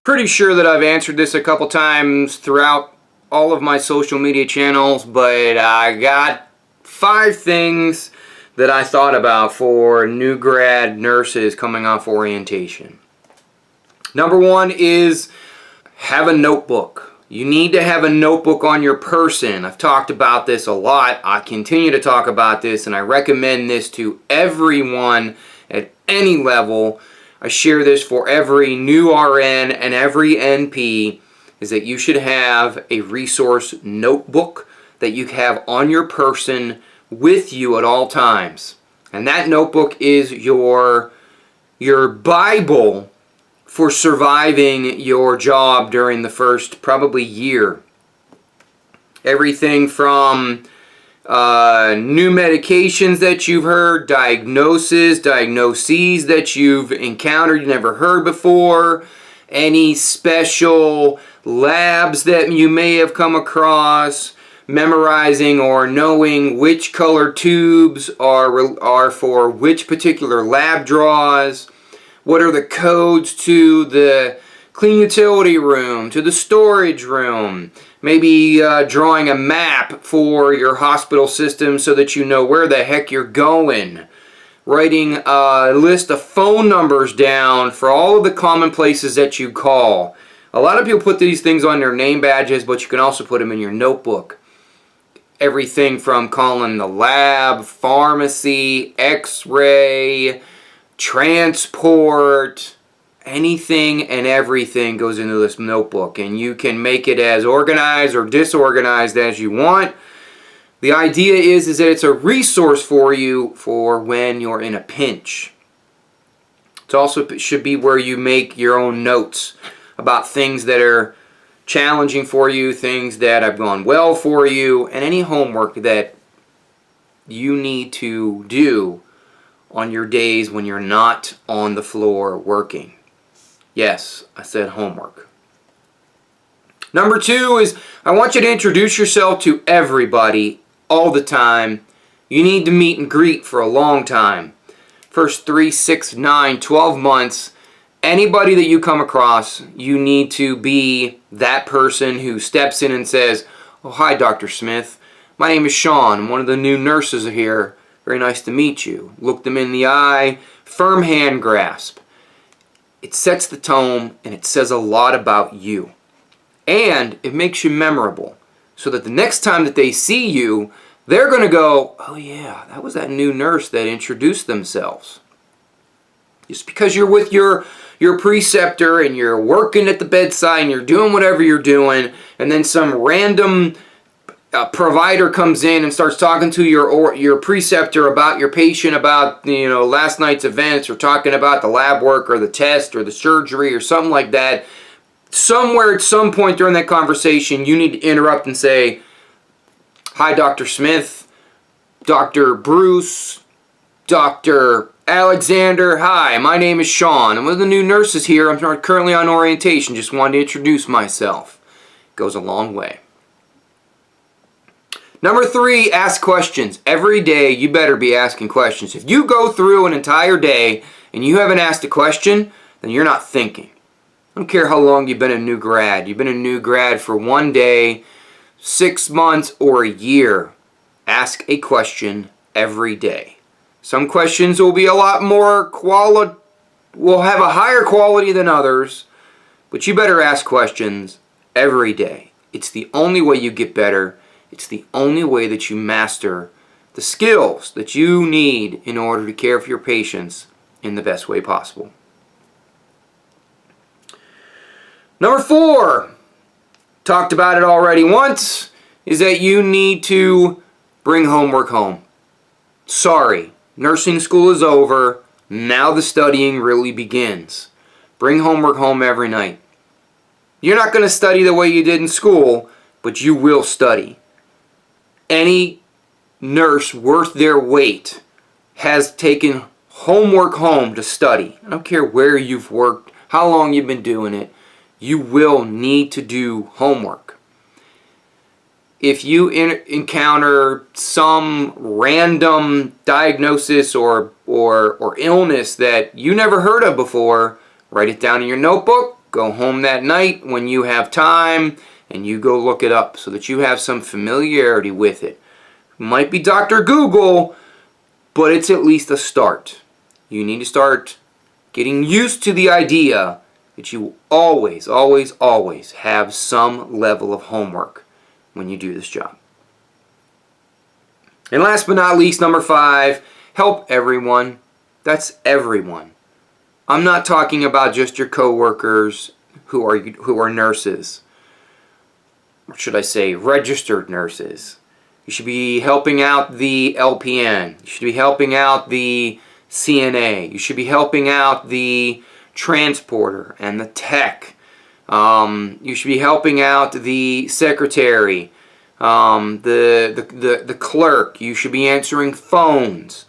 Pretty sure that I've answered this a couple times throughout all of my social media channels, but I got 5 things that I thought about for new grad nurses coming off orientation. Number 1 is have a notebook. You need to have a notebook on your person. I've talked about this a lot. I continue to talk about this, and I recommend this to everyone at any level. I share this for every new RN and every NP, is that you should have a resource notebook that you have on your person with you at all times. And that notebook is your Bible for surviving your job during the first probably year. Everything from new medications that you've heard, diagnoses that you've encountered you never heard before, any special labs that you may have come across, memorizing or knowing which color tubes are for which particular lab draws, what are the codes to the clean utility room, to the storage room, maybe drawing a map for your hospital system so that you know where the heck you're going. Writing a list of phone numbers down for all of the common places that you call. A lot of people put these things on their name badges, but you can also put them in your notebook. Everything from calling the lab, pharmacy, x-ray, transport, anything and everything goes into this notebook, and you can make it as organized or disorganized as you want. The idea is that it's a resource for you for when you're in a pinch. It also should be where you make your own notes about things that are challenging for you, things that have gone well for you, and any homework that you need to do on your days when you're not on the floor working. Yes, I said homework. Number 2 is I want you to introduce yourself to everybody all the time. You need to meet and greet for a long time. First 3, 6, 9, 12 months, anybody that you come across, you need to be that person who steps in and says, "Oh, hi, Dr. Smith. My name is Sean. I'm one of the new nurses here. Very nice to meet you." Look them in the eye, firm hand grasp. It sets the tone, and it says a lot about you. And it makes you memorable, so that the next time that they see you, they're going to go, "Oh yeah, that was that new nurse that introduced themselves." Just because you're with your preceptor and you're working at the bedside and you're doing whatever you're doing, and then some random provider comes in and starts talking to your preceptor about your patient, about last night's events, or talking about the lab work or the test or the surgery or something like that. Somewhere at some point during that conversation, you need to interrupt and say, "Hi, Dr. Smith, Dr. Bruce, Dr. Alexander. Hi, my name is Sean. I'm one of the new nurses here. I'm currently on orientation. Just wanted to introduce myself." Goes a long way. Number 3, ask questions. Every day you better be asking questions. If you go through an entire day and you haven't asked a question, then you're not thinking. I don't care how long you've been a new grad. You've been a new grad for 1 day, 6 months, or a year. Ask a question every day. Some questions will be a lot more will have a higher quality than others, but you better ask questions every day. It's the only way you get better. It's the only way that you master the skills that you need in order to care for your patients in the best way possible. Number 4, talked about it already once, is that you need to bring homework home. Sorry, nursing school is over. Now the studying really begins. Bring homework home every night. You're not going to study the way you did in school, but you will study. Any nurse worth their weight has taken homework home to study. I don't care where you've worked, how long you've been doing it. You will need to do homework. If you encounter some random diagnosis or illness that you never heard of before, write it down in your notebook, go home that night when you have time and you go look it up so that you have some familiarity with it. It might be Dr. Google, but it's at least a start. You need to start getting used to the idea that you always, always, always have some level of homework when you do this job. And last but not least, number 5, help everyone. That's everyone. I'm not talking about just your coworkers who are nurses. Or should I say registered nurses. You should be helping out the LPN. You should be helping out the CNA. You should be helping out the transporter and the tech. You should be helping out the secretary, the clerk. You should be answering phones.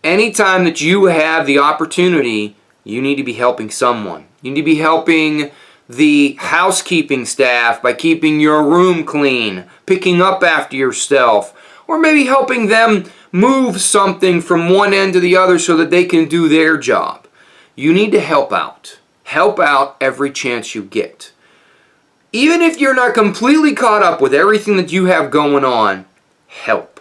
Anytime that you have the opportunity, you need to be helping someone. You need to be helping the housekeeping staff by keeping your room clean, picking up after yourself, or maybe helping them move something from one end to the other so that they can do their job. You need to help out. Help out every chance you get. Even if you're not completely caught up with everything that you have going on, help.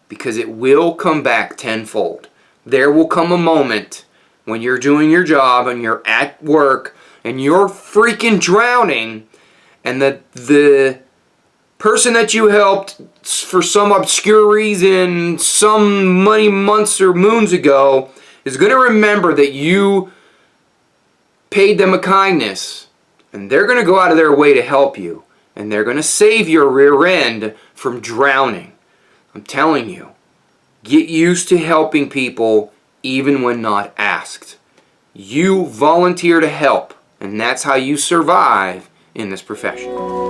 Because it will come back tenfold. There will come a moment when you're doing your job and you're at work and you're freaking drowning, and the person that you helped for some obscure reason some many months or moons ago is going to remember that you paid them a kindness, and they're going to go out of their way to help you, and they're going to save your rear end from drowning. I'm telling you, get used to helping people even when not asked. You volunteer to help, and that's how you survive in this profession.